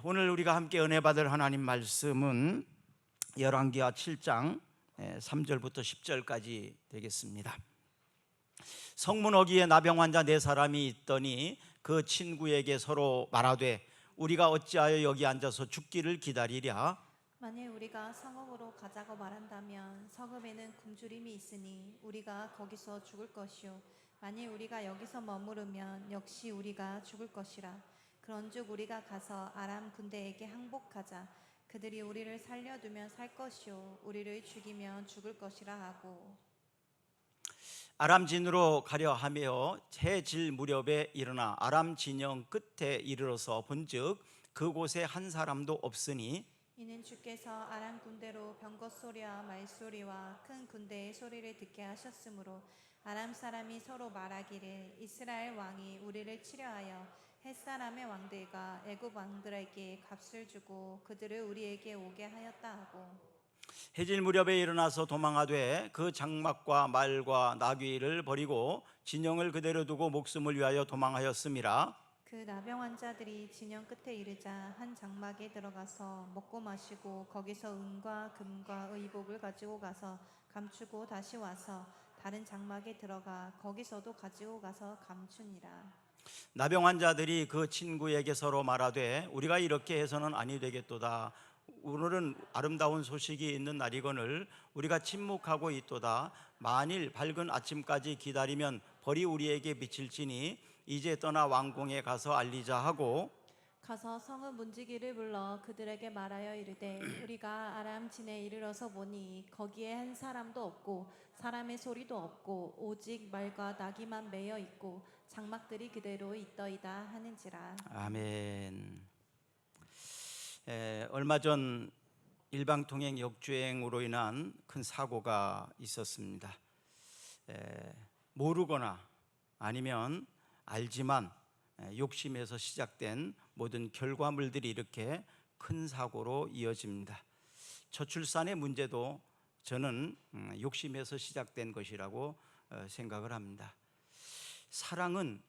오늘 우리가 함께 은혜 받을 하나님 말씀은 열왕기하 7장 3절부터 10절까지 되겠습니다. 성문어기에 나병 환자 4사람이 있더니 그 친구에게 서로 말하되 우리가 어찌하여 여기 앉아서 죽기를 기다리랴. 만일 우리가 성읍으로 가자고 말한다면 성읍에는 굶주림이 있으니 우리가 거기서 죽을 것이요 만일 우리가 여기서 머무르면 역시 우리가 죽을 것이라. 그런즉 우리가 가서 아람 군대에게 항복하자. 그들이 우리를 살려두면 살 것이요 우리를 죽이면 죽을 것이라 하고. 아람 진으로 가려 하며 해질 무렵에 일어나 아람 진영 끝에 이르러서 본즉 그곳에 한 사람도 없으니 이는 주께서 아람 군대로 병거 소리와 말소리와 큰 군대의 소리를 듣게 하셨으므로 아람 사람이 서로 말하기를 이스라엘 왕이 우리를 치려하여 햇사람의 왕들과 애굽 왕들에게 값을 주고 그들을 우리에게 오게 하였다 하고. 해질 무렵에 일어나서 도망하되 그 장막과 말과 나귀를 버리고 진영을 그대로 두고 목숨을 위하여 도망하였음이라. 그 나병 환자들이 진영 끝에 이르자 한 장막에 들어가서 먹고 마시고 거기서 은과 금과 의복을 가지고 가서 감추고 다시 와서 다른 장막에 들어가 거기서도 가지고 가서 감추니라. 나병 환자들이 그 친구에게 서로 말하되 우리가 이렇게 해서는 아니 되겠도다. 오늘은 아름다운 소식이 있는 날이거늘 우리가 침묵하고 있도다. 만일 밝은 아침까지 기다리면 벌이 우리에게 비칠지니 이제 떠나 왕궁에 가서 알리자 하고 가서 성읍 문지기를 불러 그들에게 말하여 이르되 우리가 아람 진에 이르러서 보니 거기에 한 사람도 없고 사람의 소리도 없고 오직 말과 나귀만 매여 있고 장막들이 그대로 있더이다 하는지라. 아멘. 얼마 전 일방통행 역주행으로 인한 큰 사고가 있었습니다. 모르거나 아니면 알지만 욕심에서 시작된 모든 결과물들이 이렇게 큰 사고로 이어집니다. 저출산의 문제도 저는 욕심에서 시작된 것이라고 생각을 합니다. 사랑은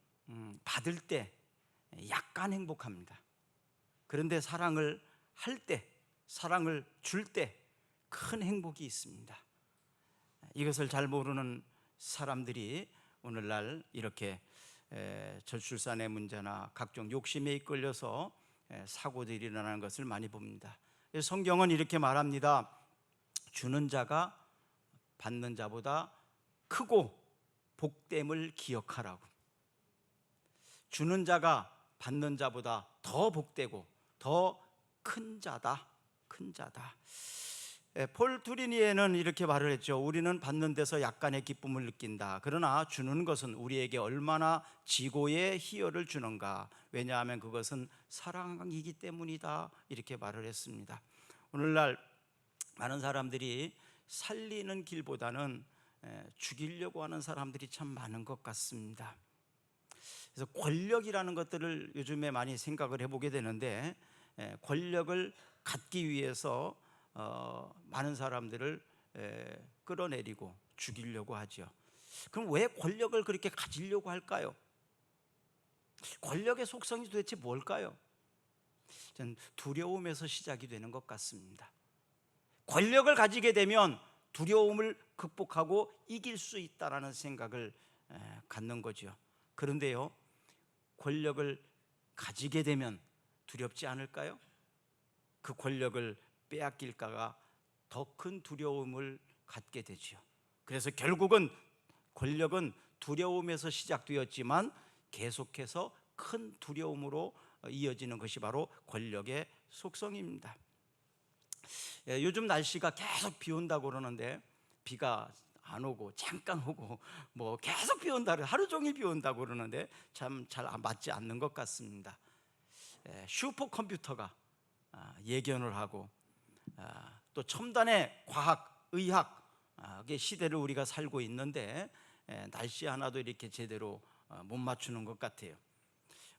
받을 때 약간 행복합니다. 그런데 사랑을 할 때, 사랑을 줄 때 큰 행복이 있습니다. 이것을 잘 모르는 사람들이 오늘날 이렇게 저출산의 문제나 각종 욕심에 이끌려서 사고들이 일어나는 것을 많이 봅니다. 성경은 이렇게 말합니다. 주는 자가 받는 자보다 크고 복됨을 기억하라고. 주는 자가 받는 자보다 더 복되고 더 큰 자다, 큰 자다. 폴 투리니에는 이렇게 말을 했죠. 우리는 받는 데서 약간의 기쁨을 느낀다. 그러나 주는 것은 우리에게 얼마나 지고의 희열을 주는가. 왜냐하면 그것은 사랑이기 때문이다. 이렇게 말을 했습니다. 오늘날 많은 사람들이 살리는 길보다는 죽이려고 하는 사람들이 참 많은 것 같습니다. 그래서 권력이라는 것들을 요즘에 많이 생각을 해보게 되는데 권력을 갖기 위해서 많은 사람들을 끌어내리고 죽이려고 하죠. 그럼 왜 권력을 그렇게 가지려고 할까요? 권력의 속성이 도대체 뭘까요? 저는 두려움에서 시작이 되는 것 같습니다. 권력을 가지게 되면 두려움을 극복하고 이길 수 있다는 생각을 갖는 거죠. 그런데요, 권력을 가지게 되면 두렵지 않을까요? 그 권력을 빼앗길까가 더 큰 두려움을 갖게 되죠. 그래서 결국은 권력은 두려움에서 시작되었지만 계속해서 큰 두려움으로 이어지는 것이 바로 권력의 속성입니다. 요즘 날씨가 계속 비 온다고 그러는데 비가 안 오고 잠깐 오고 뭐 계속 비 온다, 하루 종일 비 온다고 그러는데 참 잘 맞지 않는 것 같습니다. 슈퍼컴퓨터가 예견을 하고 또 첨단의 과학, 의학의 시대를 우리가 살고 있는데 날씨 하나도 이렇게 제대로 못 맞추는 것 같아요.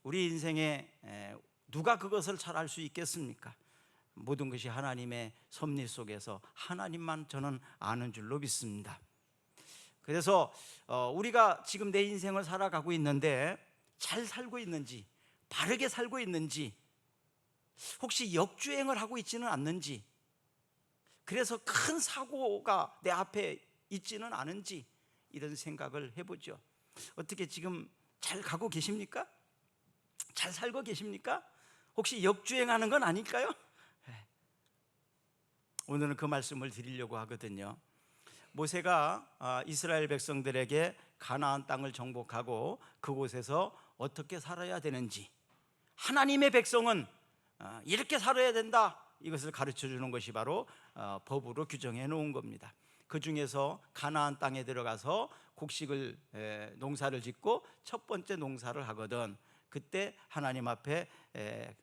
우리 인생에 누가 그것을 잘 알 수 있겠습니까? 모든 것이 하나님의 섭리 속에서 하나님만 저는 아는 줄로 믿습니다. 그래서 우리가 지금 내 인생을 살아가고 있는데 잘 살고 있는지, 바르게 살고 있는지 혹시 역주행을 하고 있지는 않는지, 그래서 큰 사고가 내 앞에 있지는 않은지 이런 생각을 해보죠. 어떻게 지금 잘 가고 계십니까? 잘 살고 계십니까? 혹시 역주행하는 건 아닐까요? 오늘은 그 말씀을 드리려고 하거든요. 모세가 이스라엘 백성들에게 가나안 땅을 정복하고 그곳에서 어떻게 살아야 되는지, 하나님의 백성은 이렇게 살아야 된다, 이것을 가르쳐 주는 것이 바로 법으로 규정해 놓은 겁니다. 그 중에서 가나안 땅에 들어가서 곡식을 농사를 짓고 첫 번째 농사를 하거든, 그때 하나님 앞에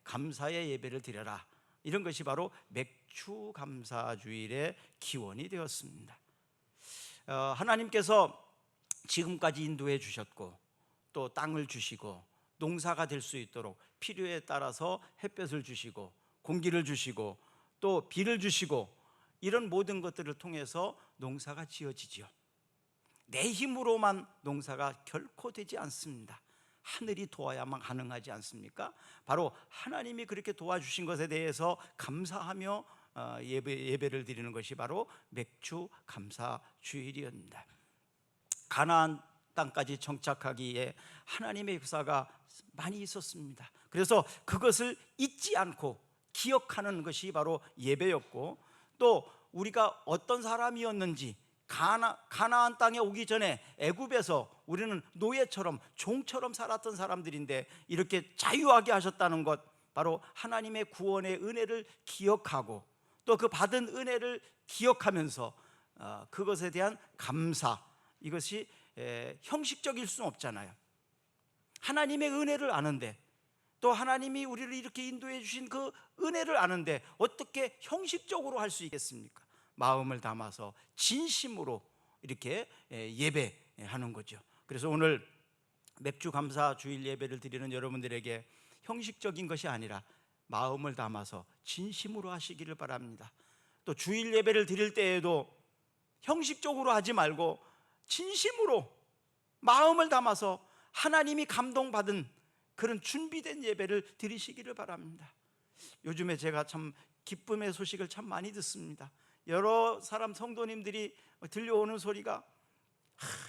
감사의 예배를 드려라, 이런 것이 바로 맥주 감사 주일의 기원이 되었습니다. 하나님께서 지금까지 인도해 주셨고, 또 땅을 주시고 농사가 될 수 있도록 필요에 따라서 햇볕을 주시고 공기를 주시고 또 비를 주시고, 이런 모든 것들을 통해서 농사가 지어지죠. 내 힘으로만 농사가 결코 되지 않습니다. 하늘이 도와야만 가능하지 않습니까? 바로 하나님이 그렇게 도와주신 것에 대해서 감사하며 예배를 드리는 것이 바로 맥주 감사 주일이었습니다. 가나안 땅까지 정착하기에 하나님의 역사가 많이 있었습니다. 그래서 그것을 잊지 않고 기억하는 것이 바로 예배였고, 또 우리가 어떤 사람이었는지, 가나안 땅에 오기 전에 애굽에서 우리는 노예처럼 종처럼 살았던 사람들인데 이렇게 자유하게 하셨다는 것, 바로 하나님의 구원의 은혜를 기억하고 또 그 받은 은혜를 기억하면서 그것에 대한 감사, 이것이 형식적일 수는 없잖아요. 하나님의 은혜를 아는데, 또 하나님이 우리를 이렇게 인도해 주신 그 은혜를 아는데 어떻게 형식적으로 할 수 있겠습니까? 마음을 담아서 진심으로 이렇게 예배하는 거죠. 그래서 오늘 맥주 감사 주일 예배를 드리는 여러분들에게 형식적인 것이 아니라 마음을 담아서 진심으로 하시기를 바랍니다. 또 주일 예배를 드릴 때에도 형식적으로 하지 말고 진심으로 마음을 담아서 하나님이 감동받은 그런 준비된 예배를 드리시기를 바랍니다. 요즘에 제가 참 기쁨의 소식을 참 많이 듣습니다. 여러 사람 성도님들이 들려오는 소리가,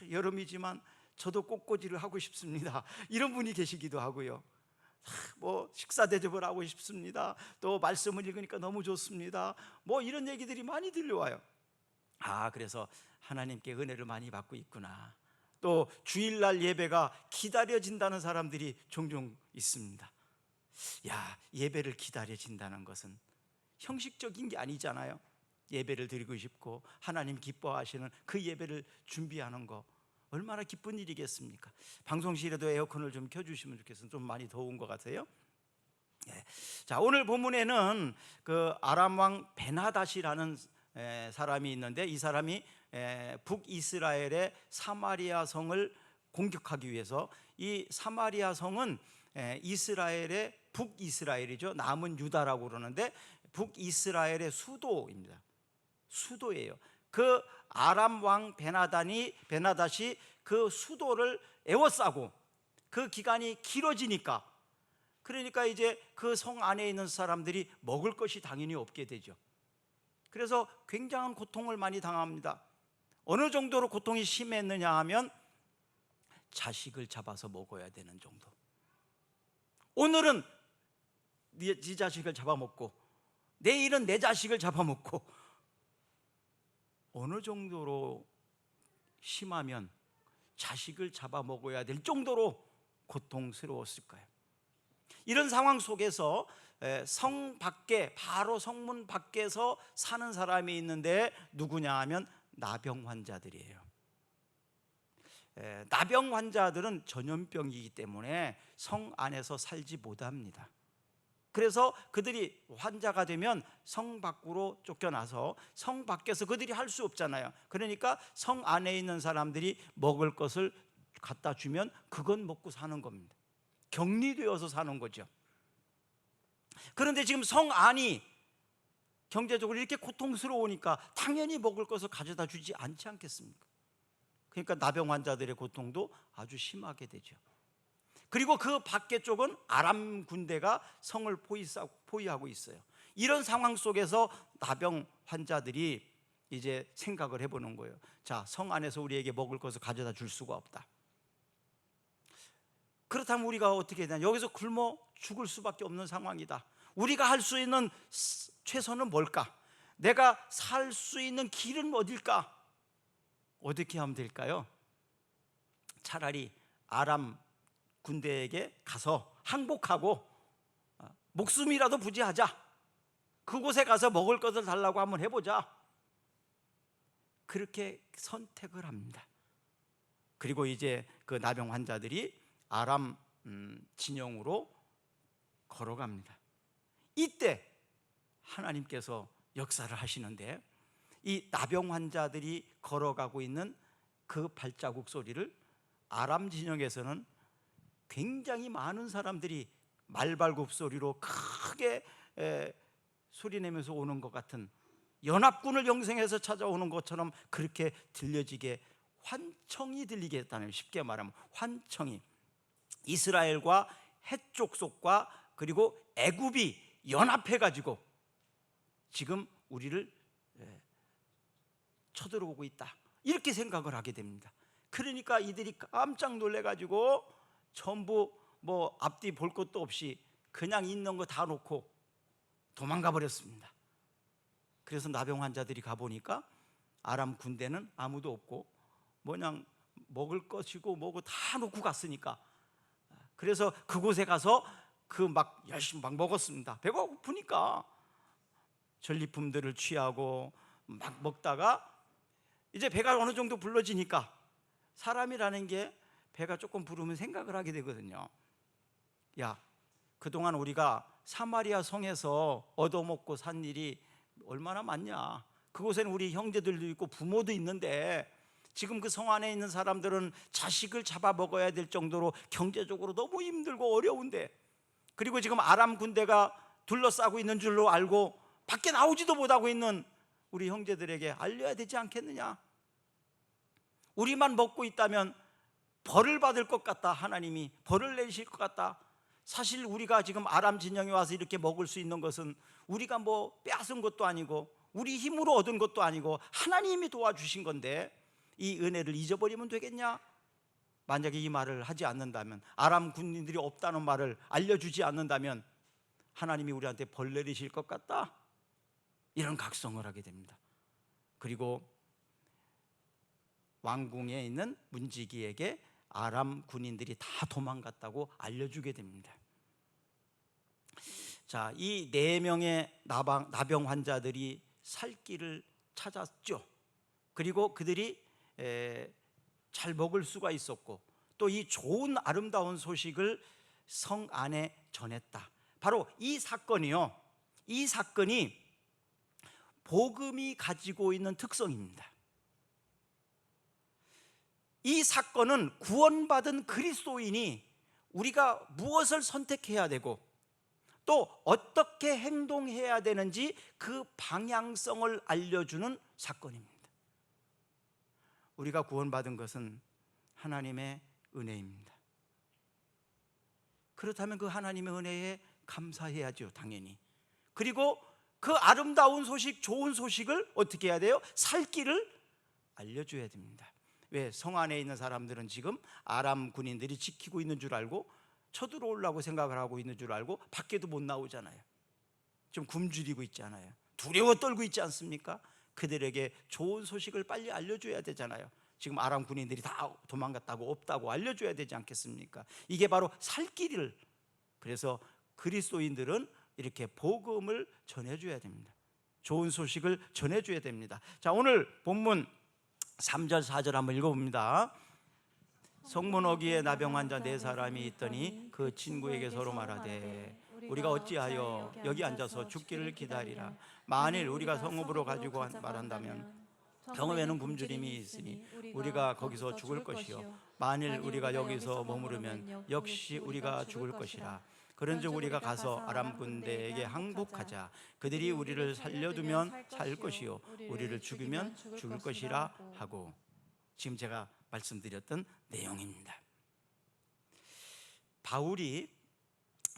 여름이지만 저도 꽃꽂이를 하고 싶습니다, 이런 분이 계시기도 하고요. 뭐 식사 대접을 하고 싶습니다, 또 말씀을 읽으니까 너무 좋습니다, 뭐 이런 얘기들이 많이 들려와요. 그래서 하나님께 은혜를 많이 받고 있구나. 또 주일날 예배가 기다려진다는 사람들이 종종 있습니다. 예배를 기다려진다는 것은 형식적인 게 아니잖아요. 예배를 드리고 싶고 하나님 기뻐하시는 그 예배를 준비하는 거 얼마나 기쁜 일이겠습니까? 방송실에도 에어컨을 좀 켜주시면 좋겠어요. 좀 많이 더운 것 같아요. 자, 오늘 본문에는 그 아람 왕 베나닷이라는 사람이 있는데, 이 사람이 북이스라엘의 사마리아 성을 공격하기 위해서, 이 사마리아 성은 이스라엘의 북이스라엘이죠. 남은 유다라고 그러는데 북이스라엘의 수도입니다. 수도예요. 그 아람 왕 베나닷이 그 수도를 에워싸고 그 기간이 길어지니까, 그러니까 이제 그 성 안에 있는 사람들이 먹을 것이 당연히 없게 되죠. 그래서 굉장한 고통을 많이 당합니다. 어느 정도로 고통이 심했느냐 하면 자식을 잡아서 먹어야 되는 정도. 오늘은 네 자식을 잡아먹고 내일은 내 자식을 잡아먹고, 어느 정도로 심하면 자식을 잡아먹어야 될 정도로 고통스러웠을까요? 이런 상황 속에서 성 밖에, 바로 성문 밖에서 사는 사람이 있는데 누구냐 하면 나병 환자들이에요. 나병 환자들은 전염병이기 때문에 성 안에서 살지 못합니다. 그래서 그들이 환자가 되면 성 밖으로 쫓겨나서 성 밖에서 그들이 할 수 없잖아요. 그러니까 성 안에 있는 사람들이 먹을 것을 갖다 주면 그건 먹고 사는 겁니다. 격리되어서 사는 거죠. 그런데 지금 성 안이 경제적으로 이렇게 고통스러우니까 당연히 먹을 것을 가져다 주지 않지 않겠습니까? 그러니까 나병 환자들의 고통도 아주 심하게 되죠. 그리고 그 밖에 쪽은 아람 군대가 성을 포위하고 있어요. 이런 상황 속에서 나병 환자들이 이제 생각을 해보는 거예요. 자, 성 안에서 우리에게 먹을 것을 가져다 줄 수가 없다. 그렇다면 우리가 어떻게 해야 되냐? 여기서 굶어 죽을 수밖에 없는 상황이다. 우리가 할 수 있는 최선은 뭘까? 내가 살 수 있는 길은 어딜까? 어떻게 하면 될까요? 차라리 아람 군대에게 가서 항복하고 목숨이라도 부지하자. 그곳에 가서 먹을 것을 달라고 한번 해보자. 그렇게 선택을 합니다. 그리고 이제 그 나병 환자들이 아람 진영으로 걸어갑니다. 이때 하나님께서 역사를 하시는데, 이 나병 환자들이 걸어가고 있는 그 발자국 소리를 아람 진영에서는 굉장히 많은 사람들이 말발굽 소리로 크게 소리내면서 오는 것 같은, 연합군을 형성해서 찾아오는 것처럼 그렇게 들려지게, 환청이 들리게 했다는, 쉽게 말하면 환청이, 이스라엘과 해쪽 속과 그리고 애굽이 연합해 가지고 지금 우리를 쳐들어오고 있다, 이렇게 생각을 하게 됩니다. 그러니까 이들이 깜짝 놀래 가지고 전부 뭐 앞뒤 볼 것도 없이 그냥 있는 거 다 놓고 도망가 버렸습니다. 그래서 나병 환자들이 가보니까 아람 군대는 아무도 없고 그냥 먹을 것이고 뭐고 다 놓고 갔으니까, 그래서 그곳에 가서 막 열심히 막 먹었습니다. 배가 고프니까 전리품들을 취하고 막 먹다가 이제 배가 어느 정도 불러지니까, 사람이라는 게 배가 조금 부르면 생각을 하게 되거든요. 야, 그동안 우리가 사마리아 성에서 얻어먹고 산 일이 얼마나 많냐. 그곳에는 우리 형제들도 있고 부모도 있는데 지금 그 성 안에 있는 사람들은 자식을 잡아먹어야 될 정도로 경제적으로 너무 힘들고 어려운데, 그리고 지금 아람 군대가 둘러싸고 있는 줄로 알고 밖에 나오지도 못하고 있는 우리 형제들에게 알려야 되지 않겠느냐. 우리만 먹고 있다면 벌을 받을 것 같다. 하나님이 벌을 내리실 것 같다. 사실 우리가 지금 아람 진영에 와서 이렇게 먹을 수 있는 것은 우리가 뭐 빼앗은 것도 아니고 우리 힘으로 얻은 것도 아니고 하나님이 도와주신 건데, 이 은혜를 잊어버리면 되겠냐? 만약에 이 말을 하지 않는다면, 아람 군인들이 없다는 말을 알려주지 않는다면 하나님이 우리한테 벌 내리실 것 같다, 이런 각성을 하게 됩니다. 그리고 왕궁에 있는 문지기에게 아람 군인들이 다 도망갔다고 알려주게 됩니다. 자, 이 4명의 나병 환자들이 살 길을 찾았죠. 그리고 그들이 잘 먹을 수가 있었고, 또 이 좋은 아름다운 소식을 성 안에 전했다. 바로 이 사건이요, 이 사건이 복음이 가지고 있는 특성입니다. 이 사건은 구원받은 그리스도인이 우리가 무엇을 선택해야 되고 또 어떻게 행동해야 되는지 그 방향성을 알려주는 사건입니다. 우리가 구원받은 것은 하나님의 은혜입니다. 그렇다면 그 하나님의 은혜에 감사해야죠, 당연히. 그리고 그 아름다운 소식, 좋은 소식을 어떻게 해야 돼요? 살 길을 알려줘야 됩니다. 왜? 성 안에 있는 사람들은 지금 아람 군인들이 지키고 있는 줄 알고 쳐들어오려고 생각을 하고 있는 줄 알고 밖에도 못 나오잖아요. 좀 굶주리고 있잖아요. 두려워 떨고 있지 않습니까? 그들에게 좋은 소식을 빨리 알려줘야 되잖아요. 지금 아람 군인들이 다 도망갔다고 없다고 알려줘야 되지 않겠습니까? 이게 바로 살 길을, 그래서 그리스도인들은 이렇게 복음을 전해줘야 됩니다. 좋은 소식을 전해줘야 됩니다. 자, 오늘 본문 3절 4절 한번 읽어봅니다. 성문어귀에 나병 환자 4사람이 있더니 그 친구에게 서로 말하되 우리가 어찌하여 여기 앉아서 죽기를 기다리라. 만일 우리가 성읍으로 가지고 말한다면 경험에는 굶주림이 있으니 우리가 거기서 죽을 것이요 만일 우리가 여기서 머무르면 역시 우리가 죽을 것이라. 그런즉 우리가 가서 아람 군대에게 항복하자. 그들이 우리를 살려두면 살 것이요 우리를 죽이면 죽을 것이라 하고. 지금 제가 말씀드렸던 내용입니다. 바울이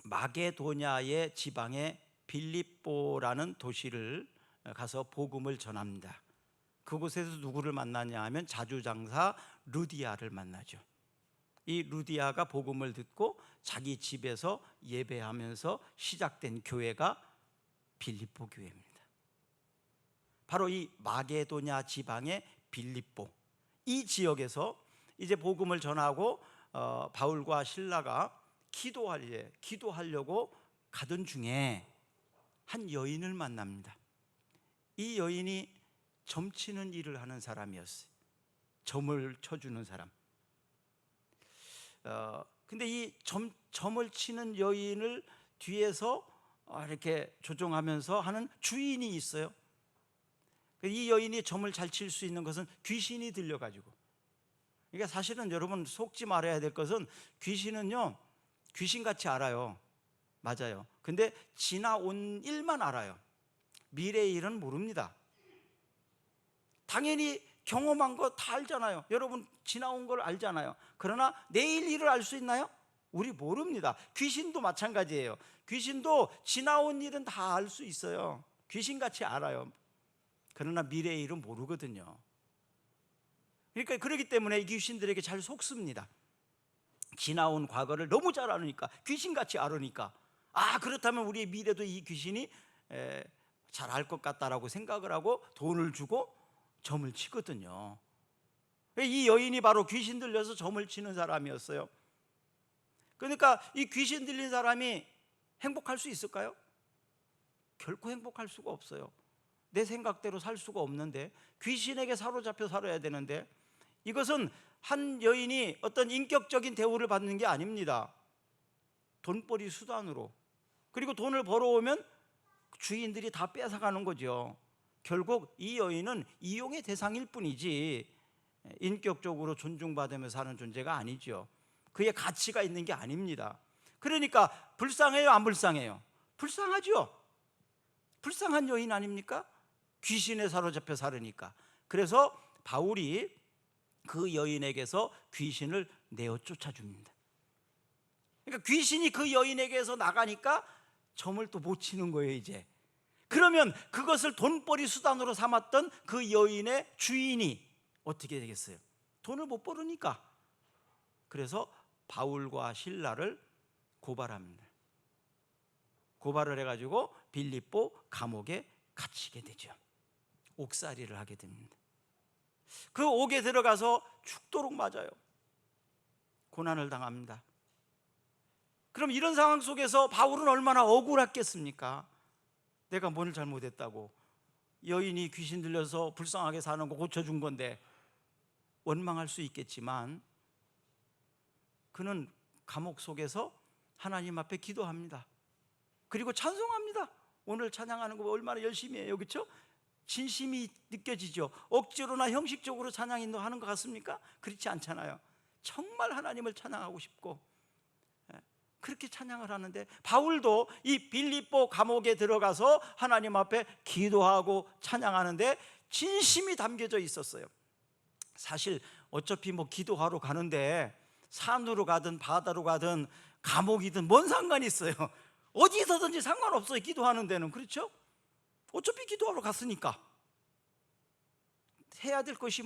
마게도냐의 지방의 빌립보라는 도시를 가서 복음을 전합니다. 그곳에서 누구를 만나냐 하면 자주장사 루디아를 만나죠. 이 루디아가 복음을 듣고 자기 집에서 예배하면서 시작된 교회가 빌립보 교회입니다. 바로 이 마게도냐 지방의 빌립보, 이 지역에서 이제 복음을 전하고 바울과 실라가 기도하려고 가던 중에 한 여인을 만납니다. 이 여인이 점치는 일을 하는 사람이었어요. 점을 쳐주는 사람. 근데 이 점을 치는 여인을 뒤에서 이렇게 조종하면서 하는 주인이 있어요. 이 여인이 점을 잘 칠 수 있는 것은 귀신이 들려가지고. 그러니까 사실은 여러분 속지 말아야 될 것은 귀신은요, 귀신같이 알아요. 맞아요. 근데 지나온 일만 알아요. 미래의 일은 모릅니다. 당연히 경험한 거 다 알잖아요. 여러분 지나온 걸 알잖아요. 그러나 내일 일을 알 수 있나요? 우리 모릅니다. 귀신도 마찬가지예요. 귀신도 지나온 일은 다 알 수 있어요. 귀신같이 알아요. 그러나 미래의 일은 모르거든요. 그러니까 그렇기 때문에 이 귀신들에게 잘 속습니다. 지나온 과거를 너무 잘 아니까, 귀신같이 알으니까, 그렇다면 우리의 미래도 이 귀신이 잘 알 것 같다라고 생각을 하고 돈을 주고 점을 치거든요. 이 여인이 바로 귀신 들려서 점을 치는 사람이었어요. 그러니까 이 귀신 들린 사람이 행복할 수 있을까요? 결코 행복할 수가 없어요. 내 생각대로 살 수가 없는데, 귀신에게 사로잡혀 살아야 되는데, 이것은 한 여인이 어떤 인격적인 대우를 받는 게 아닙니다. 돈벌이 수단으로. 그리고 돈을 벌어오면 주인들이 다 뺏어가는 거죠. 결국 이 여인은 이용의 대상일 뿐이지 인격적으로 존중받으며 사는 존재가 아니죠. 그의 가치가 있는 게 아닙니다. 그러니까 불쌍해요, 안 불쌍해요? 불쌍하죠. 불쌍한 여인 아닙니까? 귀신에 사로잡혀 살으니까. 그래서 바울이 그 여인에게서 귀신을 내어 쫓아줍니다. 그러니까 귀신이 그 여인에게서 나가니까 점을 또 못 치는 거예요, 이제. 그러면 그것을 돈벌이 수단으로 삼았던 그 여인의 주인이 어떻게 되겠어요? 돈을 못 벌으니까. 그래서 바울과 실라를 고발합니다. 고발을 해가지고 빌립보 감옥에 갇히게 되죠. 옥살이를 하게 됩니다. 그 옥에 들어가서 죽도록 맞아요. 고난을 당합니다. 그럼 이런 상황 속에서 바울은 얼마나 억울했겠습니까? 내가 뭘 잘못했다고, 여인이 귀신 들려서 불쌍하게 사는 거 고쳐준 건데, 원망할 수 있겠지만 그는 감옥 속에서 하나님 앞에 기도합니다. 그리고 찬송합니다. 오늘 찬양하는 거 얼마나 열심히 해요, 그렇죠? 진심이 느껴지죠. 억지로나 형식적으로 찬양이 하는 것 같습니까? 그렇지 않잖아요. 정말 하나님을 찬양하고 싶고 그렇게 찬양을 하는데, 바울도 이 빌립보 감옥에 들어가서 하나님 앞에 기도하고 찬양하는데 진심이 담겨져 있었어요. 사실 어차피 기도하러 가는데 산으로 가든 바다로 가든 감옥이든 뭔 상관이 있어요. 어디서든지 상관없어요, 기도하는 데는. 그렇죠? 어차피 기도하러 갔으니까 해야 될 것이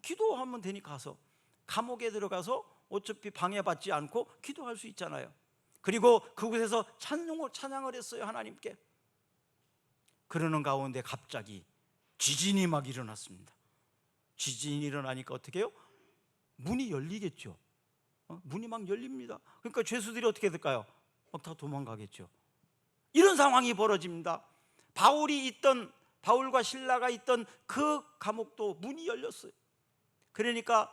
기도하면 되니까 가서, 감옥에 들어가서 어차피 방해받지 않고 기도할 수 있잖아요. 그리고 그곳에서 찬양을 했어요, 하나님께. 그러는 가운데 갑자기 지진이 막 일어났습니다. 지진이 일어나니까 어떻게 해요? 문이 열리겠죠. 문이 막 열립니다. 그러니까 죄수들이 어떻게 될까요? 막 다 도망가겠죠. 이런 상황이 벌어집니다. 바울과 실라가 있던 그 감옥도 문이 열렸어요. 그러니까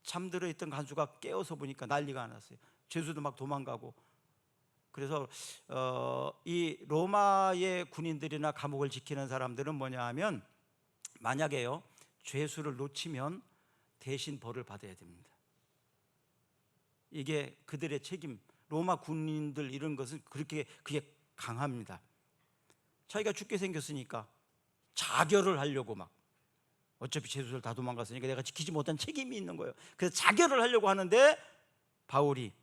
잠들어 있던 간수가 깨어서 보니까 난리가 났어요. 죄수도 막 도망가고. 그래서 이 로마의 군인들이나 감옥을 지키는 사람들은 뭐냐 하면, 만약에요 죄수를 놓치면 대신 벌을 받아야 됩니다. 이게 그들의 책임. 로마 군인들 이런 것은 그게 강합니다. 자기가 죽게 생겼으니까 자결을 하려고 막, 어차피 죄수들 다 도망갔으니까 내가 지키지 못한 책임이 있는 거예요. 그래서 자결을 하려고 하는데 바울이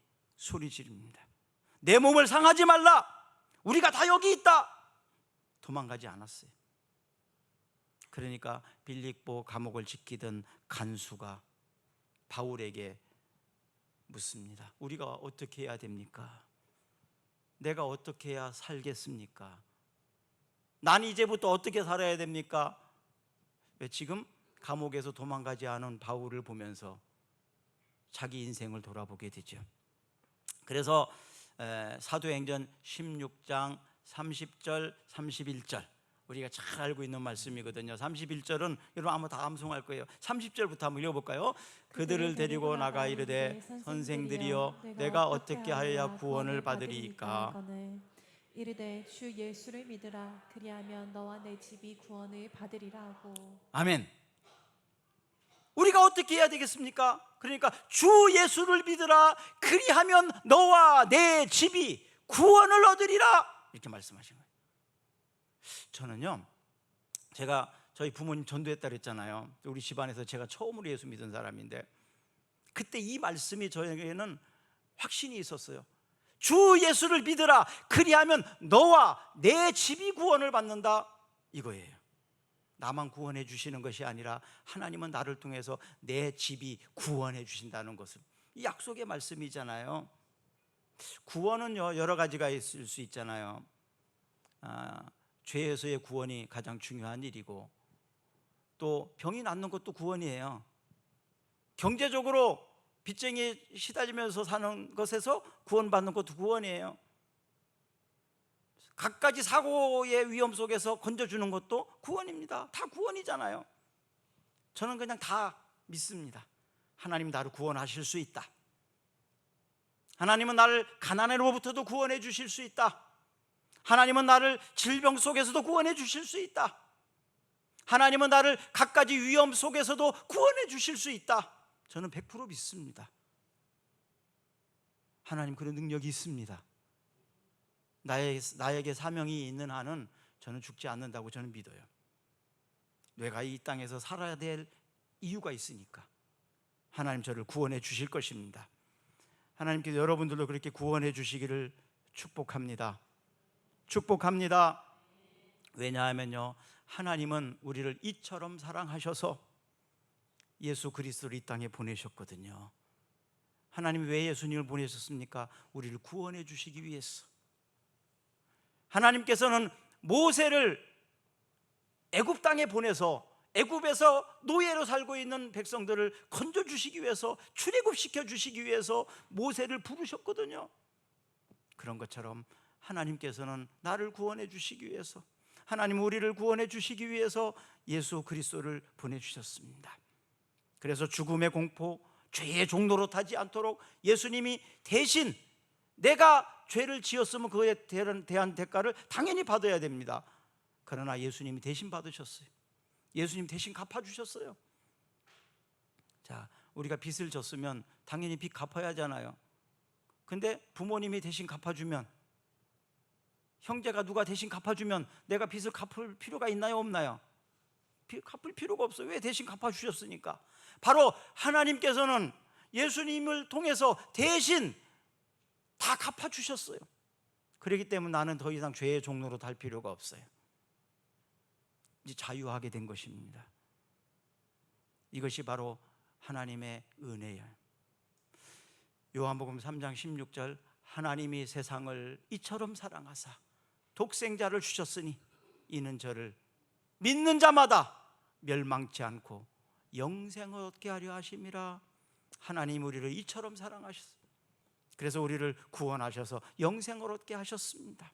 소리 지릅니다. 내 몸을 상하지 말라. 우리가 다 여기 있다. 도망가지 않았어요. 그러니까 빌립보 감옥을 지키던 간수가 바울에게 묻습니다. 우리가 어떻게 해야 됩니까? 내가 어떻게 해야 살겠습니까? 난 이제부터 어떻게 살아야 됩니까? 왜 지금 감옥에서 도망가지 않은 바울을 보면서 자기 인생을 돌아보게 되죠. 그래서 사도행전 16장 30절 31절 우리가 잘 알고 있는 말씀이거든요. 31절은 여러분 아마 다 암송할 거예요. 30절부터 한번 읽어볼까요? 그들을 데리고 나가 이르되 선생들이여 내가 어떻게 하여야 구원을 받으리이까? 이르되 주 예수를 믿으라. 그리하면 너와 내 집이 구원을 받으리라 하고. 아멘. 우리가 어떻게 해야 되겠습니까? 그러니까 주 예수를 믿으라. 그리하면 너와 내 집이 구원을 얻으리라. 이렇게 말씀하신 거예요. 저는요, 제가 저희 부모님 전도했다 그랬잖아요. 우리 집안에서 제가 처음으로 예수 믿은 사람인데 그때 이 말씀이 저에게는 확신이 있었어요. 주 예수를 믿으라. 그리하면 너와 내 집이 구원을 받는다. 이거예요. 나만 구원해 주시는 것이 아니라 하나님은 나를 통해서 내 집이 구원해 주신다는 것은 이 약속의 말씀이잖아요. 구원은요 여러 가지가 있을 수 있잖아요. 죄에서의 구원이 가장 중요한 일이고 또 병이 낫는 것도 구원이에요. 경제적으로 빚쟁이에 시달리면서 사는 것에서 구원받는 것도 구원이에요. 갖가지 사고의 위험 속에서 건져주는 것도 구원입니다. 다 구원이잖아요. 저는 그냥 다 믿습니다. 하나님 나를 구원하실 수 있다. 하나님은 나를 가난으로부터도 구원해 주실 수 있다. 하나님은 나를 질병 속에서도 구원해 주실 수 있다. 하나님은 나를 갖가지 위험 속에서도 구원해 주실 수 있다. 저는 100% 믿습니다. 하나님 그런 능력이 있습니다. 나에게 사명이 있는 한은 저는 죽지 않는다고 저는 믿어요. 내가 이 땅에서 살아야 될 이유가 있으니까 하나님 저를 구원해 주실 것입니다. 하나님께서 여러분들도 그렇게 구원해 주시기를 축복합니다. 축복합니다. 왜냐하면요 하나님은 우리를 이처럼 사랑하셔서 예수 그리스도를 이 땅에 보내셨거든요. 하나님이 왜 예수님을 보내셨습니까? 우리를 구원해 주시기 위해서. 하나님께서는 모세를 애굽 땅에 보내서 애굽에서 노예로 살고 있는 백성들을 건져 주시기 위해서, 출애굽시켜 주시기 위해서 모세를 부르셨거든요. 그런 것처럼 하나님께서는 나를 구원해 주시기 위해서, 하나님 우리를 구원해 주시기 위해서 예수 그리스도를 보내주셨습니다. 그래서 죽음의 공포, 죄의 종로로 타지 않도록 예수님이 대신, 내가 죄를 지었으면 그에 대한 대가를 당연히 받아야 됩니다. 그러나 예수님이 대신 받으셨어요. 예수님 대신 갚아주셨어요. 자, 우리가 빚을 졌으면 당연히 빚 갚아야 하잖아요. 근데 부모님이 대신 갚아주면, 형제가 누가 대신 갚아주면 내가 빚을 갚을 필요가 있나요, 없나요? 갚을 필요가 없어요. 왜? 대신 갚아주셨으니까. 바로 하나님께서는 예수님을 통해서 대신 다 갚아주셨어요. 그렇기 때문에 나는 더 이상 죄의 종로로 달 필요가 없어요. 이제 자유하게 된 것입니다. 이것이 바로 하나님의 은혜예요. 요한복음 3장 16절, 하나님이 세상을 이처럼 사랑하사 독생자를 주셨으니 이는 저를 믿는 자마다 멸망치 않고 영생을 얻게 하려 하심이라. 하나님 우리를 이처럼 사랑하셨어요. 그래서 우리를 구원하셔서 영생을 얻게 하셨습니다.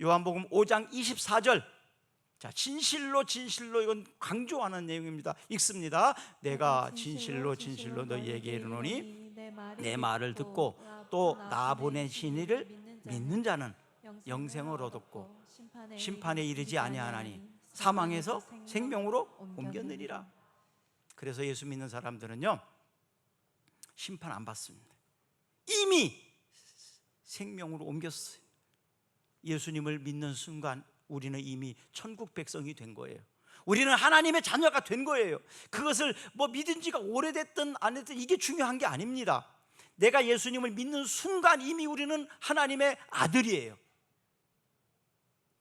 요한복음 5장 24절, 자, 진실로 진실로, 이건 강조하는 내용입니다. 읽습니다. 내가 진실로 진실로 너희에게 이르노니 내 말을 듣고 또 나 보내신 이를 믿는 자는 영생을 얻었고 심판에 이르지 아니하나니 사망에서 생명으로 옮겼느니라. 그래서 예수 믿는 사람들은요 심판 안 받습니다. 이미 생명으로 옮겼어요. 예수님을 믿는 순간 우리는 이미 천국 백성이 된 거예요. 우리는 하나님의 자녀가 된 거예요. 그것을 뭐 믿은 지가 오래됐든 안 됐든 이게 중요한 게 아닙니다. 내가 예수님을 믿는 순간 이미 우리는 하나님의 아들이에요.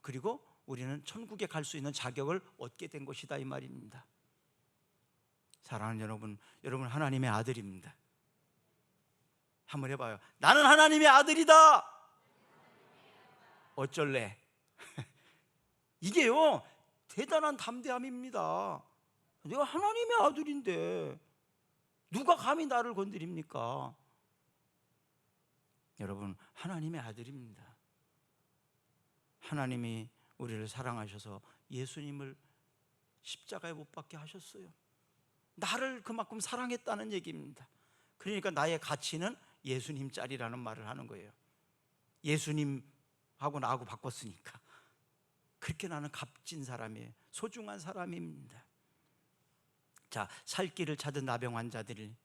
그리고 우리는 천국에 갈 수 있는 자격을 얻게 된 것이다 이 말입니다. 사랑하는 여러분 하나님의 아들입니다. 한번 해봐요. 나는 하나님의 아들이다. 어쩔래? 이게요 대단한 담대함입니다. 내가 하나님의 아들인데 누가 감히 나를 건드립니까? 여러분 하나님의 아들입니다. 하나님이 우리를 사랑하셔서 예수님을 십자가에 못 박게 하셨어요. 나를 그만큼 사랑했다는 얘기입니다. 그러니까 나의 가치는 예수님 짤이라는 말을 하는 거예요. 예수님하고 나하고 바꿨으니까. 그렇게 나는 값진 사람이에요. 소중한 사람입니다. 자, 살 길을 찾은 나병 환자들이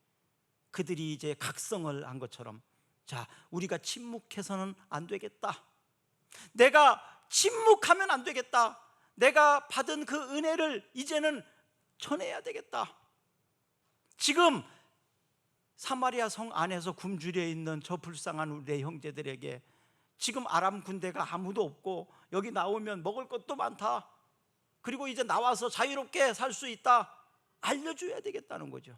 그들이 이제 각성을 한 것처럼, 자, 우리가 침묵해서는 안 되겠다. 내가 침묵하면 안 되겠다. 내가 받은 그 은혜를 이제는 전해야 되겠다. 지금 사마리아 성 안에서 굶주려 있는 저 불쌍한 우리의 형제들에게 지금 아람 군대가 아무도 없고 여기 나오면 먹을 것도 많다. 그리고 이제 나와서 자유롭게 살 수 있다. 알려줘야 되겠다는 거죠.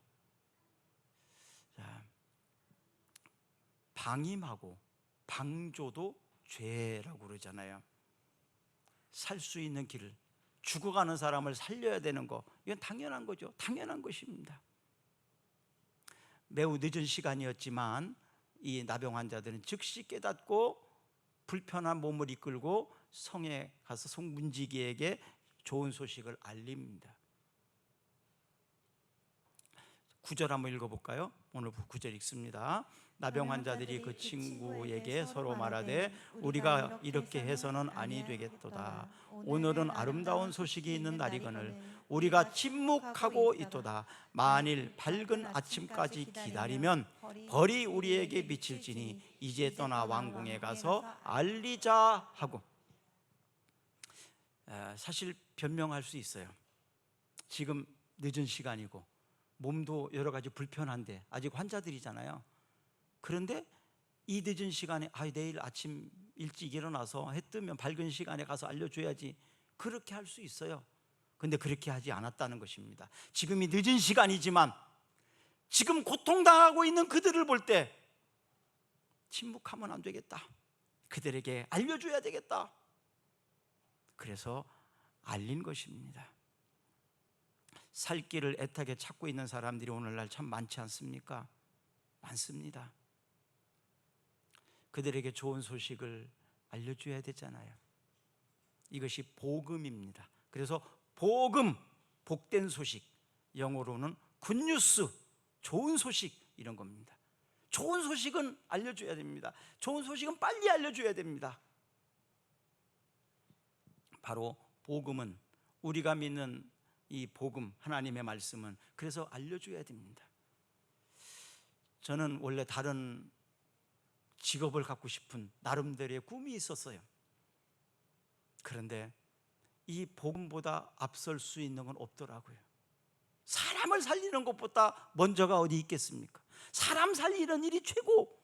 자, 방임하고 방조도 죄라고 그러잖아요. 살 수 있는 길을, 죽어가는 사람을 살려야 되는 거, 이건 당연한 거죠. 당연한 것입니다. 매우 늦은 시간이었지만 이 나병 환자들은 즉시 깨닫고 불편한 몸을 이끌고 성에 가서 성 문지기에게 좋은 소식을 알립니다. 9절 한번 읽어볼까요? 오늘 9절 읽습니다. 나병 환자들이 그 친구에게 서로 말하되 우리가 이렇게 해서는 아니 되겠도다. 오늘은 아름다운 소식이 있는 날이거늘 우리가 침묵하고 있도다. 만일 밝은 아침까지 기다리면 벌이 우리에게 미칠지니 이제 떠나 왕궁에 가서 알리자 하고. 사실 변명할 수 있어요. 지금 늦은 시간이고 몸도 여러 가지 불편한데 아직 환자들이잖아요. 그런데 이 늦은 시간에 내일 아침 일찍 일어나서 해 뜨면 밝은 시간에 가서 알려줘야지, 그렇게 할 수 있어요. 근데 그렇게 하지 않았다는 것입니다. 지금이 늦은 시간이지만 지금 고통당하고 있는 그들을 볼 때 침묵하면 안 되겠다. 그들에게 알려줘야 되겠다. 그래서 알린 것입니다. 살 길을 애타게 찾고 있는 사람들이 오늘날 참 많지 않습니까? 많습니다. 그들에게 좋은 소식을 알려줘야 되잖아요. 이것이 복음입니다. 그래서 복음, 복된 소식, 영어로는 굿뉴스, 좋은 소식, 이런 겁니다. 좋은 소식은 알려줘야 됩니다. 좋은 소식은 빨리 알려줘야 됩니다. 바로 복음은, 우리가 믿는 이 복음, 하나님의 말씀은 그래서 알려줘야 됩니다. 저는 원래 다른 직업을 갖고 싶은 나름대로의 꿈이 있었어요. 그런데 이 복음보다 앞설 수 있는 건 없더라고요. 사람을 살리는 것보다 먼저가 어디 있겠습니까? 사람 살리는 일이 최고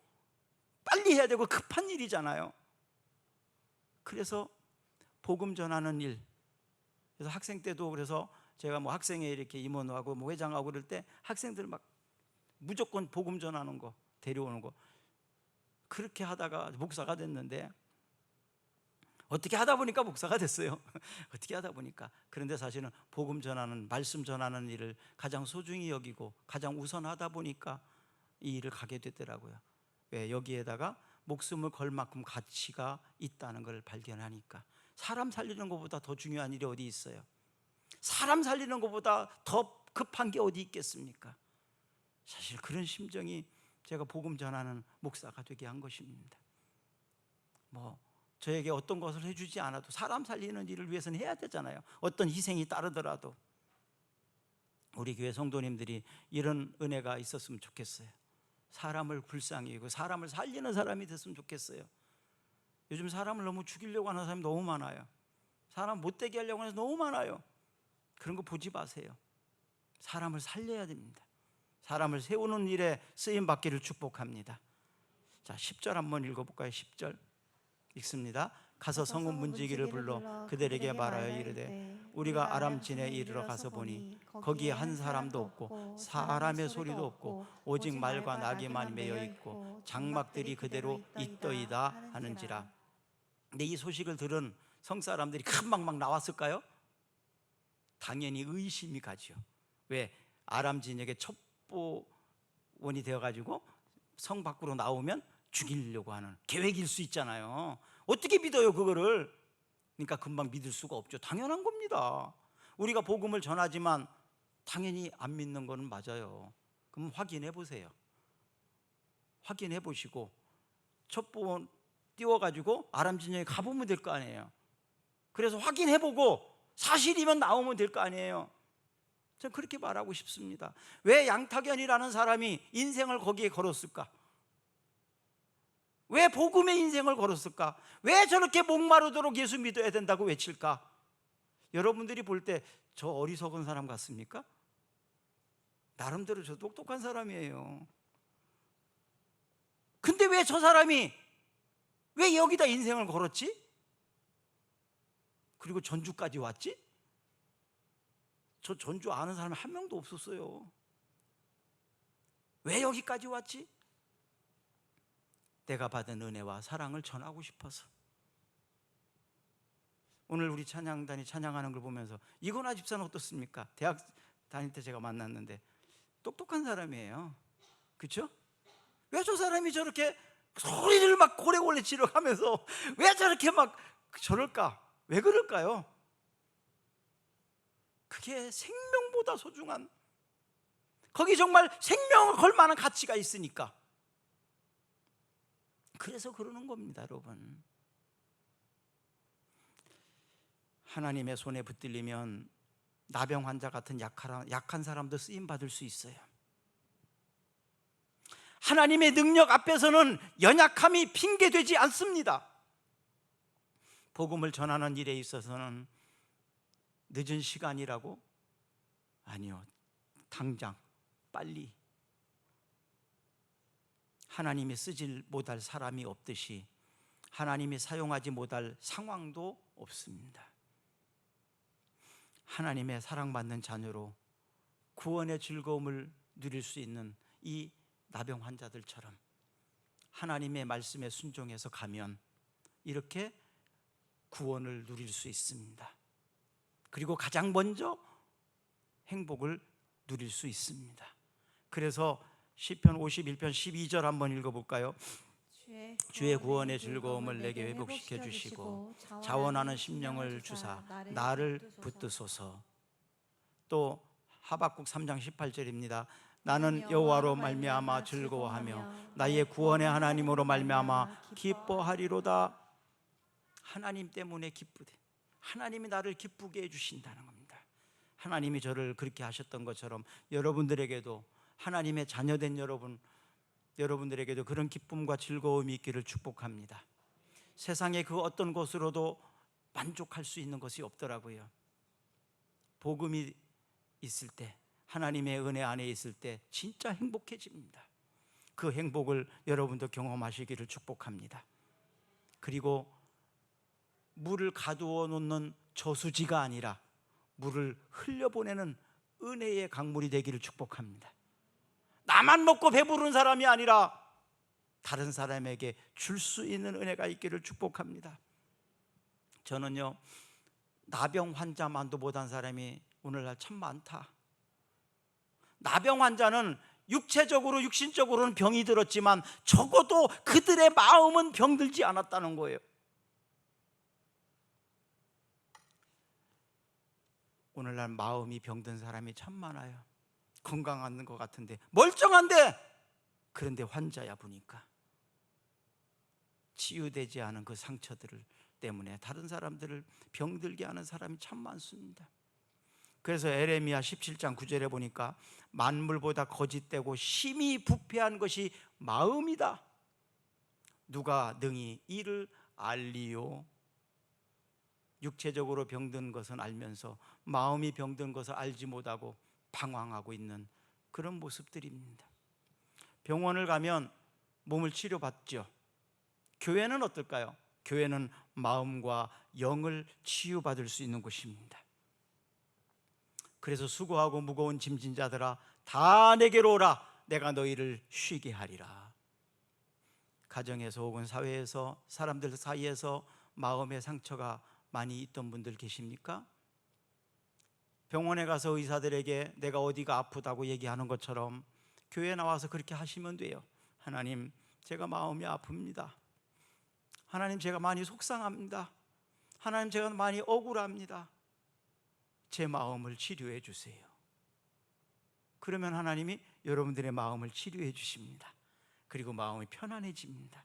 빨리 해야 되고 급한 일이잖아요. 그래서 복음 전하는 일, 그래서 학생 때도, 그래서 제가 뭐 학생회 이렇게 임원하고 뭐 회장하고 그럴 때 학생들 막 무조건 복음 전하는 거, 데려오는 거, 그렇게 하다가 목사가 됐는데, 어떻게 하다 보니까 목사가 됐어요. 어떻게 하다 보니까. 그런데 사실은 복음 전하는, 말씀 전하는 일을 가장 소중히 여기고 가장 우선하다 보니까 이 일을 가게 되더라고요. 왜? 여기에다가 목숨을 걸 만큼 가치가 있다는 걸 발견하니까. 사람 살리는 것보다 더 중요한 일이 어디 있어요? 사람 살리는 것보다 더 급한 게 어디 있겠습니까? 사실 그런 심정이 제가 복음 전하는 목사가 되게 한 것입니다. 뭐 저에게 어떤 것을 해주지 않아도 사람 살리는 일을 위해서는 해야 되잖아요. 어떤 희생이 따르더라도. 우리 교회 성도님들이 이런 은혜가 있었으면 좋겠어요. 사람을 불쌍히 여기고 사람을 살리는 사람이 됐으면 좋겠어요. 요즘 사람을 너무 죽이려고 하는 사람이 너무 많아요. 사람 못되게 하려고 하는 사람이 너무 많아요. 그런 거 보지 마세요. 사람을 살려야 됩니다. 사람을 세우는 일에 쓰임 받기를 축복합니다. 자, 10절 한번 읽어볼까요? 10절 읽습니다. 가서 성읍 문지기를 불러 그들에게 말하여 이르되 우리가 아람 진에 이르러 가서 보니 거기에 한 사람도 없고 사람의 소리도 없고 오직 말과 나귀만 매여 있고 장막들이 그대로 있더이다 하는지라. 근데 이 소식을 들은 성사람들이 금방 막 나왔을까요? 당연히 의심이 가죠. 왜? 아람 진역의 첩보원이 되어가지고 성 밖으로 나오면 죽이려고 하는 계획일 수 있잖아요. 어떻게 믿어요 그거를? 그러니까 금방 믿을 수가 없죠. 당연한 겁니다. 우리가 복음을 전하지만 당연히 안 믿는 거는 맞아요. 그럼 확인해 보세요. 확인해 보시고 첩보원 띄워가지고 아람 진영에 가보면 될 거 아니에요. 그래서 확인해 보고 사실이면 나오면 될 거 아니에요. 저는 그렇게 말하고 싶습니다. 왜 양탁연이라는 사람이 인생을 거기에 걸었을까? 왜 복음의 인생을 걸었을까? 왜 저렇게 목마르도록 예수 믿어야 된다고 외칠까? 여러분들이 볼 때 저 어리석은 사람 같습니까? 나름대로 저 똑똑한 사람이에요. 근데 왜 저 사람이 왜 여기다 인생을 걸었지? 그리고 전주까지 왔지? 저 전주 아는 사람이 한 명도 없었어요. 왜 여기까지 왔지? 내가 받은 은혜와 사랑을 전하고 싶어서. 오늘 우리 찬양단이 찬양하는 걸 보면서 이건화 집사는 어떻습니까? 대학 다닐 때 제가 만났는데 똑똑한 사람이에요. 그렇죠? 왜 저 사람이 저렇게 소리를 막 고래고래 지르면서 왜 저렇게 막 저럴까? 왜 그럴까요? 그게 생명보다 소중한, 거기 정말 생명을 걸 만한 가치가 있으니까 그래서 그러는 겁니다. 여러분, 하나님의 손에 붙들리면 나병 환자 같은 약한 사람도 쓰임받을 수 있어요. 하나님의 능력 앞에서는 연약함이 핑계되지 않습니다. 복음을 전하는 일에 있어서는 늦은 시간이라고? 아니요, 당장 빨리. 하나님이 쓰지 못할 사람이 없듯이 하나님이 사용하지 못할 상황도 없습니다. 하나님의 사랑받는 자녀로 구원의 즐거움을 누릴 수 있는 이 나병 환자들처럼 하나님의 말씀에 순종해서 가면 이렇게 구원을 누릴 수 있습니다. 그리고 가장 먼저 행복을 누릴 수 있습니다. 그래서 시편 51편 12절 한번 읽어볼까요? 주의 구원의 즐거움을 내게 회복시켜 주시고 자원하는 심령을 주사 나를 붙드소서. 또 하박국 3장 18절입니다. 나는 여호와로 말미암아 즐거워하며 나의 구원의 하나님으로 말미암아 기뻐하리로다. 하나님 때문에 기쁘대. 하나님이 나를 기쁘게 해주신다는 겁니다. 하나님이 저를 그렇게 하셨던 것처럼 여러분들에게도, 하나님의 자녀된 여러분들에게도 그런 기쁨과 즐거움이 있기를 축복합니다. 세상의 그 어떤 것으로도 만족할 수 있는 것이 없더라고요. 복음이 있을 때, 하나님의 은혜 안에 있을 때 진짜 행복해집니다. 그 행복을 여러분도 경험하시기를 축복합니다. 그리고 물을 가두어 놓는 저수지가 아니라 물을 흘려보내는 은혜의 강물이 되기를 축복합니다. 나만 먹고 배부른 사람이 아니라 다른 사람에게 줄 수 있는 은혜가 있기를 축복합니다. 저는요, 나병 환자만도 못한 사람이 오늘날 참 많다. 나병 환자는 육체적으로, 육신적으로는 병이 들었지만 적어도 그들의 마음은 병들지 않았다는 거예요. 오늘날 마음이 병든 사람이 참 많아요. 건강한 것 같은데, 멀쩡한데, 그런데 환자야 보니까 치유되지 않은 그 상처들 때문에 다른 사람들을 병들게 하는 사람이 참 많습니다. 그래서 에레미야 17장 9절에 보니까 만물보다 거짓되고 심히 부패한 것이 마음이다. 누가 능히 이를 알리요? 육체적으로 병든 것은 알면서 마음이 병든 것을 알지 못하고 방황하고 있는 그런 모습들입니다. 병원을 가면 몸을 치료받죠. 교회는 어떨까요? 교회는 마음과 영을 치유받을 수 있는 곳입니다. 그래서 수고하고 무거운 짐진 자들아 다 내게로 오라, 내가 너희를 쉬게 하리라. 가정에서 혹은 사회에서 사람들 사이에서 마음의 상처가 많이 있던 분들 계십니까? 병원에 가서 의사들에게 내가 어디가 아프다고 얘기하는 것처럼 교회에 나와서 그렇게 하시면 돼요. 하나님, 제가 마음이 아픕니다. 하나님, 제가 많이 속상합니다. 하나님, 제가 많이 억울합니다. 제 마음을 치료해 주세요. 그러면 하나님이 여러분들의 마음을 치료해 주십니다. 그리고 마음이 편안해집니다.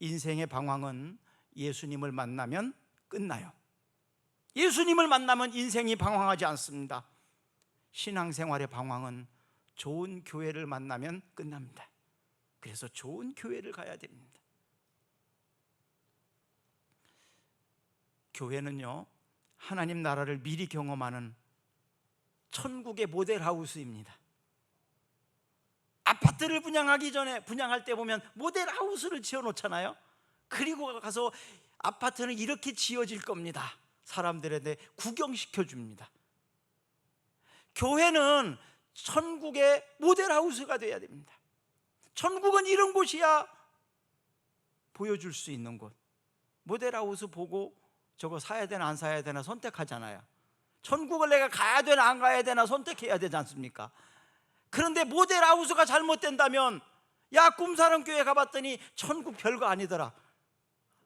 인생의 방황은 예수님을 만나면 끝나요. 예수님을 만나면 인생이 방황하지 않습니다. 신앙생활의 방황은 좋은 교회를 만나면 끝납니다. 그래서 좋은 교회를 가야 됩니다. 교회는요, 하나님 나라를 미리 경험하는 천국의 모델하우스입니다. 아파트를 분양하기 전에 분양할 때 보면 모델하우스를 지어놓잖아요. 그리고 가서 아파트는 이렇게 지어질 겁니다. 사람들한테 구경시켜 줍니다. 교회는 천국의 모델하우스가 돼야 됩니다. 천국은 이런 곳이야 보여줄 수 있는 곳. 모델하우스 보고 저거 사야 되나 안 사야 되나 선택하잖아요. 천국을 내가 가야 되나 안 가야 되나 선택해야 되지 않습니까? 그런데 모델하우스가 잘못된다면, 야, 꿈사랑교회 가봤더니 천국 별거 아니더라,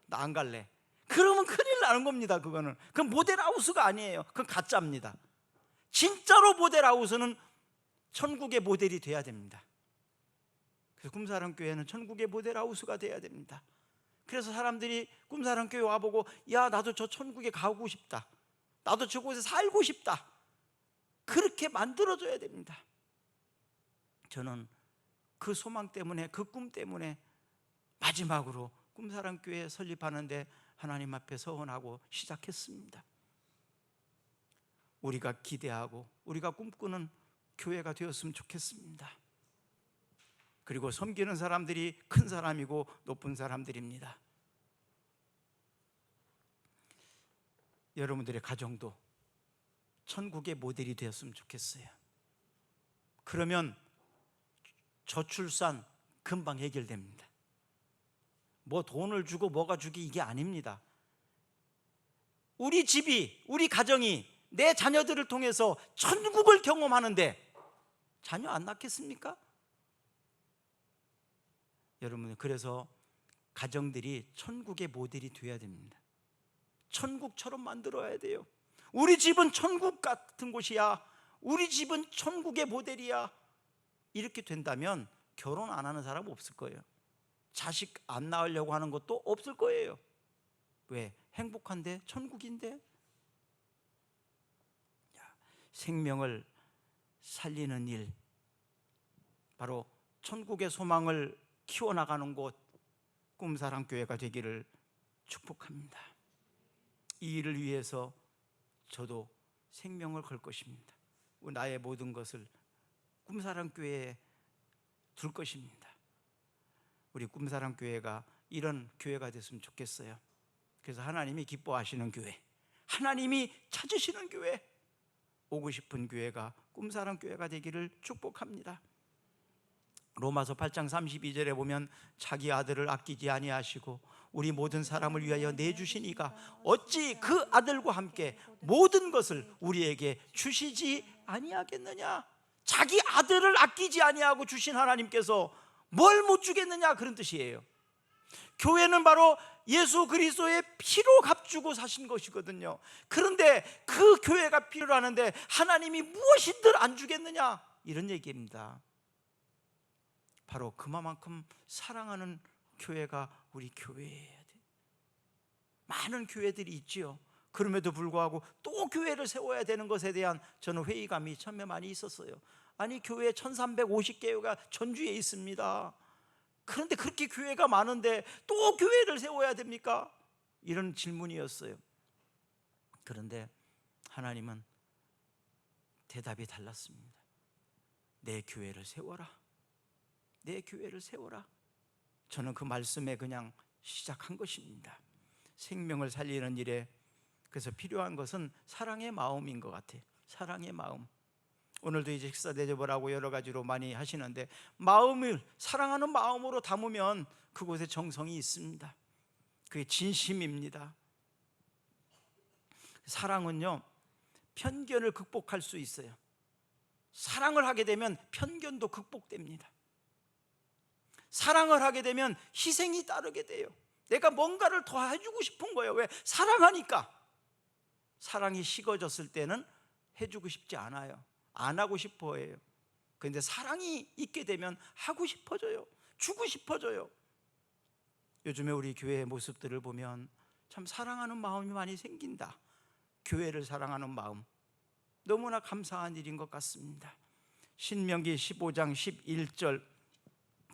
나 안 갈래. 그러면 큰일 나는 겁니다. 그거는 그건 모델하우스가 아니에요. 그건 가짜입니다. 진짜로 모델하우스는 천국의 모델이 돼야 됩니다. 그래서 꿈사랑교회는 천국의 모델하우스가 돼야 됩니다. 그래서 사람들이 꿈사랑교회 와보고, 야, 나도 저 천국에 가고 싶다, 나도 저곳에 살고 싶다, 그렇게 만들어줘야 됩니다. 저는 그 소망 때문에, 그 꿈 때문에 마지막으로 꿈사랑교회 설립하는데 하나님 앞에 서원하고 시작했습니다. 우리가 기대하고 우리가 꿈꾸는 교회가 되었으면 좋겠습니다. 그리고 섬기는 사람들이 큰 사람이고 높은 사람들입니다. 여러분들의 가정도 천국의 모델이 되었으면 좋겠어요. 그러면 저출산 금방 해결됩니다. 뭐 돈을 주고 뭐가 주기 이게 아닙니다. 우리 집이, 우리 가정이 내 자녀들을 통해서 천국을 경험하는데 자녀 안 낳겠습니까? 여러분, 그래서 가정들이 천국의 모델이 되어야 됩니다. 천국처럼 만들어야 돼요. 우리 집은 천국 같은 곳이야, 우리 집은 천국의 모델이야, 이렇게 된다면 결혼 안 하는 사람 없을 거예요. 자식 안 낳으려고 하는 것도 없을 거예요. 왜? 행복한데, 천국인데. 생명을 살리는 일, 바로 천국의 소망을 키워나가는 곳, 꿈사랑교회가 되기를 축복합니다. 이 일을 위해서 저도 생명을 걸 것입니다. 나의 모든 것을 꿈사랑교회에 둘 것입니다. 우리 꿈사랑교회가 이런 교회가 됐으면 좋겠어요. 그래서 하나님이 기뻐하시는 교회, 하나님이 찾으시는 교회, 오고 싶은 교회가 꿈사랑교회가 되기를 축복합니다. 로마서 8장 32절에 보면 자기 아들을 아끼지 아니하시고 우리 모든 사람을 위하여 내주신 이가 어찌 그 아들과 함께 모든 것을 우리에게 주시지 아니하겠느냐. 자기 아들을 아끼지 아니하고 주신 하나님께서 뭘 못 주겠느냐, 그런 뜻이에요. 교회는 바로 예수 그리스도의 피로 값주고 사신 것이거든요. 그런데 그 교회가 필요하는데 하나님이 무엇이든 안 주겠느냐, 이런 얘기입니다. 바로 그만큼 사랑하는 교회가 우리 교회여야 돼. 많은 교회들이 있지요. 그럼에도 불구하고 또 교회를 세워야 되는 것에 대한 저는 회의감이 처음에 많이 있었어요. 아니, 교회 1350개가 전주에 있습니다. 그런데 그렇게 교회가 많은데 또 교회를 세워야 됩니까? 이런 질문이었어요. 그런데 하나님은 대답이 달랐습니다. 내 교회를 세워라. 내 교회를 세워라. 저는 그 말씀에 그냥 시작한 것입니다. 생명을 살리는 일에 그래서 필요한 것은 사랑의 마음인 것 같아요. 사랑의 마음. 오늘도 이제 식사 대접을 하고 여러 가지로 많이 하시는데 마음을 사랑하는 마음으로 담으면 그곳에 정성이 있습니다. 그게 진심입니다. 사랑은요, 편견을 극복할 수 있어요. 사랑을 하게 되면 편견도 극복됩니다. 사랑을 하게 되면 희생이 따르게 돼요. 내가 뭔가를 더 해주고 싶은 거예요. 왜? 사랑하니까. 사랑이 식어졌을 때는 해주고 싶지 않아요. 안 하고 싶어 해요. 그런데 사랑이 있게 되면 하고 싶어져요. 주고 싶어져요. 요즘에 우리 교회의 모습들을 보면 참 사랑하는 마음이 많이 생긴다. 교회를 사랑하는 마음, 너무나 감사한 일인 것 같습니다. 신명기 15장 11절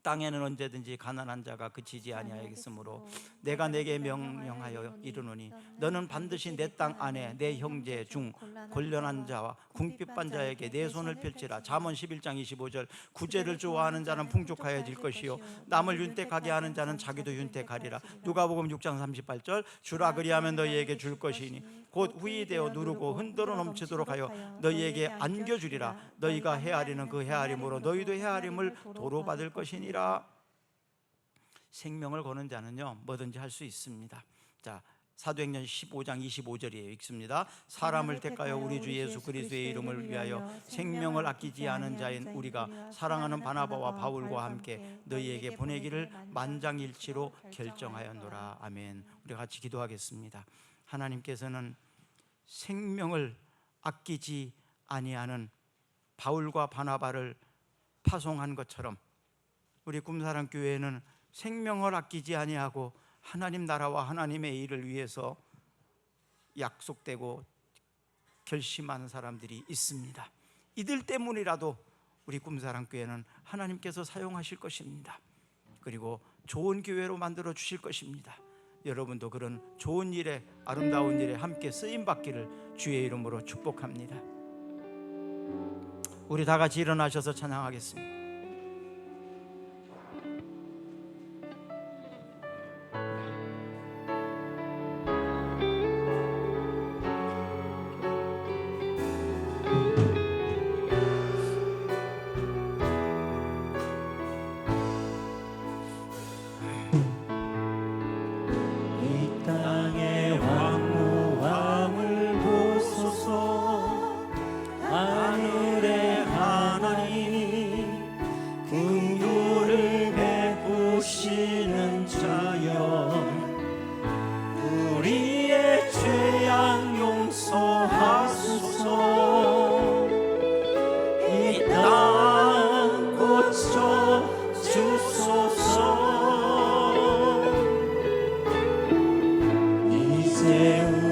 땅에는 언제든지 가난한 자가 그치지 아니하겠으므로 내가 내게 명령하여 이르노니 너는 반드시 내 땅 안에 내 형제 중 곤란한 자와 궁핍한 자에게 내 손을 펼치라. 잠언 11장 25절 구제를 좋아하는 자는 풍족하여질 것이요 남을 윤택하게 하는 자는 자기도 윤택하리라. 누가복음 6장 38절 주라 그리하면 너희에게 줄 것이니 곧 후이 되어 누르고 흔들어 넘치도록 하여 너희에게 안겨주리라. 너희가 헤아리는 그 헤아림으로 너희도 헤아림을 도로 받을 것이니라. 생명을 거는 자는요 뭐든지 할 수 있습니다. 자, 사도행전 15장 25절이에요. 읽습니다. 사람을 택하여 우리 주 예수 그리스도의 이름을 위하여 생명을 아끼지 않은 자인 우리가 사랑하는 바나바와 바울과 함께 너희에게 보내기를 만장일치로 결정하였노라. 아멘. 우리 같이 기도하겠습니다. 하나님께서는 생명을 아끼지 아니하는 바울과 바나바를 파송한 것처럼 우리 꿈사랑 교회에는 생명을 아끼지 아니하고 하나님 나라와 하나님의 일을 위해서 약속되고 결심하는 사람들이 있습니다. 이들 때문이라도 우리 꿈사랑 교회는 하나님께서 사용하실 것입니다. 그리고 좋은 교회로 만들어 주실 것입니다. 여러분도 그런 좋은 일에, 아름다운 일에 함께 쓰임 받기를 주의 이름으로 축복합니다. 우리 다 같이 일어나셔서 찬양하겠습니다. 이제